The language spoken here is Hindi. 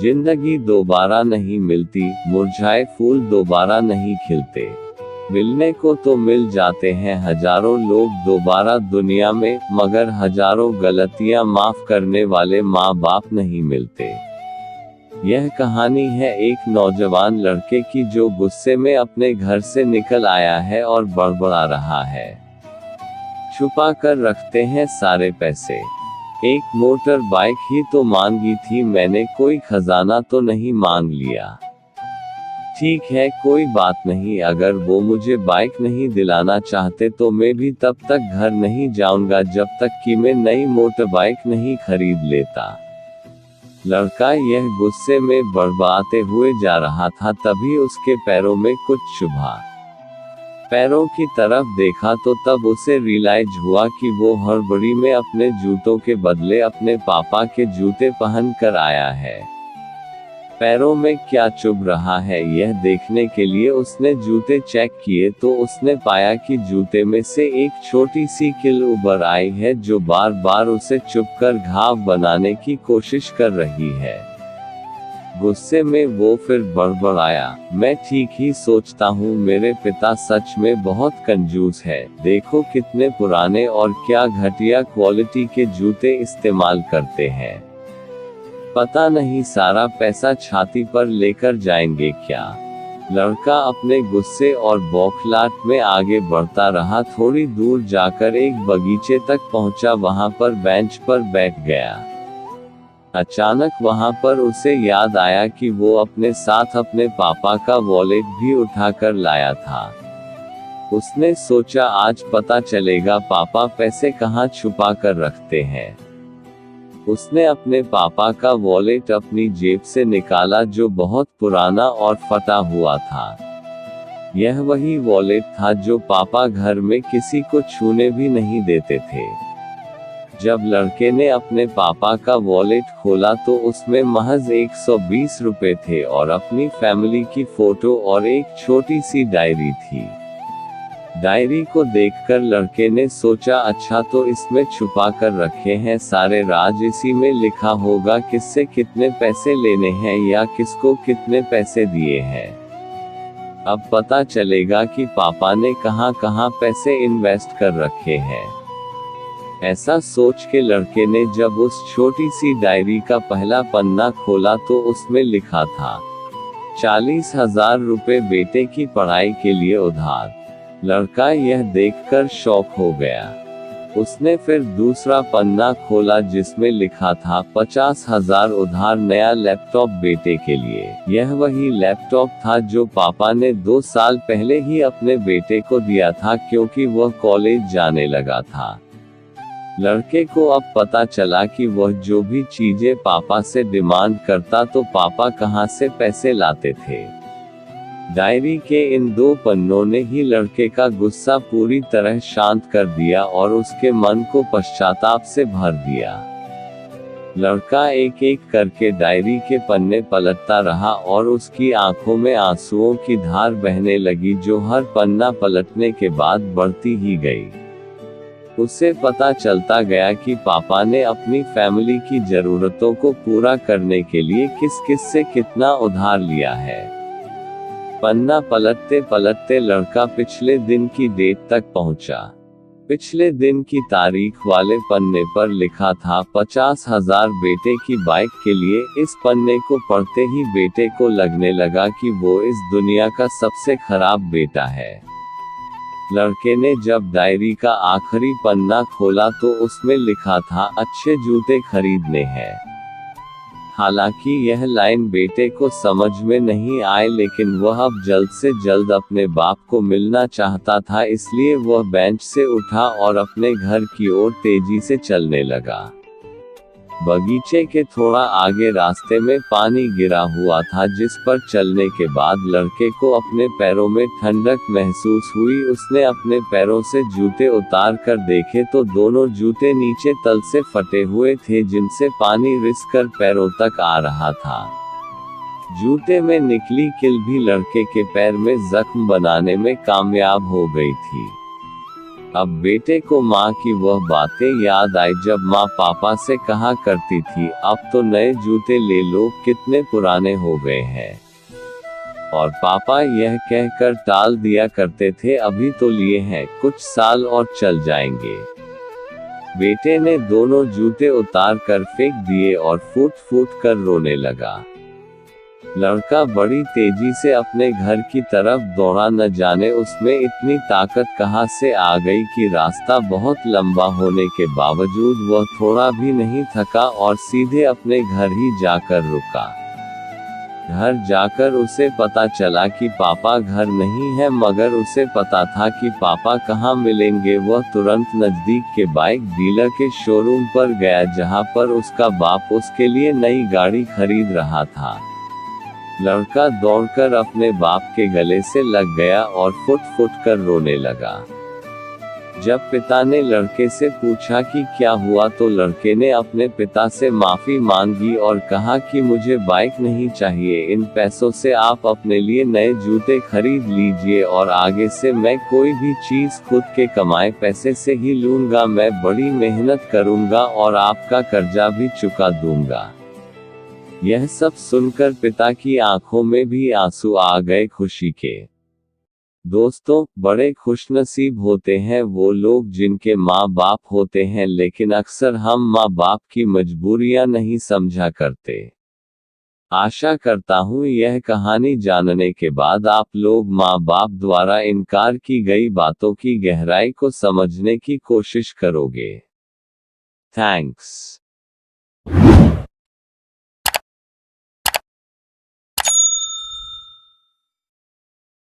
जिंदगी दोबारा नहीं मिलती, मुरझाए फूल दोबारा नहीं खिलते। मिलने को तो मिल जाते हैं हजारों लोग दोबारा दुनिया में, मगर हजारों गलतियां माफ करने वाले माँ बाप नहीं मिलते। यह कहानी है एक नौजवान लड़के की जो गुस्से में अपने घर से निकल आया है और बड़बड़ा रहा है। छुपा कर रखते हैं सारे पैसे। एक मोटर बाइक ही तो मांगी थी मैंने, कोई खजाना तो नहीं मांग लिया। ठीक है कोई बात नहीं, अगर वो मुझे बाइक नहीं दिलाना चाहते तो मैं भी तब तक घर नहीं जाऊंगा जब तक कि मैं नई मोटर बाइक नहीं खरीद लेता। लड़का यह गुस्से में बड़बड़ाते हुए जा रहा था, तभी उसके पैरों में कुछ चुभा। पैरों की तरफ देखा तो तब उसे रियलाइज हुआ कि वो हड़बड़ी में अपने जूतों के बदले अपने पापा के जूते पहन कर आया है। पैरों में क्या चुभ रहा है यह देखने के लिए उसने जूते चेक किए तो उसने पाया कि जूते में से एक छोटी सी कील उभर आई है जो बार बार उसे चुभकर घाव बनाने की कोशिश कर रही है। गुस्से में वो फिर बड़बड़ाया, मैं ठीक ही सोचता हूँ, मेरे पिता सच में बहुत कंजूस है। देखो कितने पुराने और क्या घटिया क्वालिटी के जूते इस्तेमाल करते हैं। पता नहीं सारा पैसा छाती पर लेकर जाएंगे क्या। लड़का अपने गुस्से और बौखलाहट में आगे बढ़ता रहा। थोड़ी दूर जाकर एक बगीचे तक पहुंचा, वहां पर बेंच पर बैठ गया। अचानक वहां पर उसे याद आया कि वो अपने साथ अपने पापा का वॉलेट भी उठाकर लाया था। उसने सोचा आज पता चलेगा पापा पैसे कहाँ छुपा कर रखते हैं। उसने अपने पापा का वॉलेट अपनी जेब से निकाला जो बहुत पुराना और फटा हुआ था। यह वही वॉलेट था जो पापा घर में किसी को छूने भी नहीं देते थे। जब लड़के ने अपने पापा का वॉलेट खोला तो उसमें महज 120 रुपए थे और अपनी फैमिली की फोटो और एक छोटी सी डायरी थी। डायरी को देखकर लड़के ने सोचा अच्छा तो इसमें छुपा कर रखे हैं सारे राज, इसी में लिखा होगा किससे कितने पैसे लेने हैं या किसको कितने पैसे दिए हैं। अब पता चलेगा कि पापा ने कहां कहां पैसे इन्वेस्ट कर रखे हैं। ऐसा सोच के लड़के ने जब उस छोटी सी डायरी का पहला पन्ना खोला तो उसमें लिखा था 40,000 रुपए बेटे की पढ़ाई के लिए उधार। लड़का यह देखकर शॉक हो गया। उसने फिर दूसरा पन्ना खोला जिसमें लिखा था 50,000 उधार नया लैपटॉप बेटे के लिए। यह वही लैपटॉप था जो पापा ने 2 साल पहले ही अपने बेटे को दिया था क्योंकि वह कॉलेज जाने लगा था। लड़के को अब पता चला कि वह जो भी चीजें पापा से डिमांड करता तो पापा कहां से पैसे लाते थे। डायरी के इन 2 पन्नों ने ही लड़के का गुस्सा पूरी तरह शांत कर दिया और उसके मन को पश्चाताप से भर दिया। लड़का एक एक करके डायरी के पन्ने पलटता रहा और उसकी आंखों में आंसुओं की धार बहने लगी जो हर पन्ना पलटने के बाद बढ़ती ही गई। उसे पता चलता गया कि पापा ने अपनी फैमिली की जरूरतों को पूरा करने के लिए किस किस से कितना उधार लिया है। पन्ना पलटते पलटते लड़का पिछले दिन की डेट तक पहुंचा। पिछले दिन की तारीख वाले पन्ने पर लिखा था 50,000 बेटे की बाइक के लिए। इस पन्ने को पढ़ते ही बेटे को लगने लगा कि वो इस दुनिया का सबसे खराब बेटा है। लड़के ने जब डायरी का आखिरी पन्ना खोला तो उसमें लिखा था अच्छे जूते खरीदने हैं। हालांकि यह लाइन बेटे को समझ में नहीं आई, लेकिन वह अब जल्द से जल्द अपने बाप को मिलना चाहता था, इसलिए वह बेंच से उठा और अपने घर की ओर तेजी से चलने लगा। बगीचे के थोड़ा आगे रास्ते में पानी गिरा हुआ था जिस पर चलने के बाद लड़के को अपने पैरों में ठंडक महसूस हुई। उसने अपने पैरों से जूते उतार कर देखे तो दोनों जूते नीचे तल से फटे हुए थे जिनसे पानी रिसकर पैरों तक आ रहा था। जूते में निकली कील भी लड़के के पैर में जख्म बनाने में कामयाब हो गई थी। अब बेटे को माँ की वह बातें याद आई जब माँ पापा से कहा करती थी, अब तो नए जूते ले लो, कितने पुराने हो गए हैं। और पापा यह कहकर टाल दिया करते थे, अभी तो लिए हैं, कुछ साल और चल जाएंगे। बेटे ने दोनों जूते उतार कर फेंक दिए और फूट फूट कर रोने लगा। लड़का बड़ी तेजी से अपने घर की तरफ दौड़ा, न जाने उसमें इतनी ताकत कहाँ से आ गई कि रास्ता बहुत लंबा होने के बावजूद वह थोड़ा भी नहीं थका और सीधे अपने घर ही जाकर रुका। घर जाकर उसे पता चला कि पापा घर नहीं है, मगर उसे पता था कि पापा कहाँ मिलेंगे। वह तुरंत नजदीक के बाइक डीलर के शोरूम पर गया, जहाँ पर उसका बाप उसके लिए नई गाड़ी खरीद रहा था। लड़का दौड़कर अपने बाप के गले से लग गया और फुट फुट कर रोने लगा। जब पिता ने लड़के से पूछा कि क्या हुआ, तो लड़के ने अपने पिता से माफी मांगी और कहा कि मुझे बाइक नहीं चाहिए, इन पैसों से आप अपने लिए नए जूते खरीद लीजिए और आगे से मैं कोई भी चीज खुद के कमाए पैसे से ही लूंगा। मैं बड़ी मेहनत करूंगा और आपका कर्जा भी चुका दूंगा। यह सब सुनकर पिता की आंखों में भी आंसू आ गए खुशी के। दोस्तों, बड़े खुशनसीब होते हैं वो लोग जिनके माँ बाप होते हैं, लेकिन अक्सर हम माँ बाप की मजबूरियां नहीं समझा करते। आशा करता हूँ यह कहानी जानने के बाद आप लोग माँ बाप द्वारा इनकार की गई बातों की गहराई को समझने की कोशिश करोगे। थैंक्स।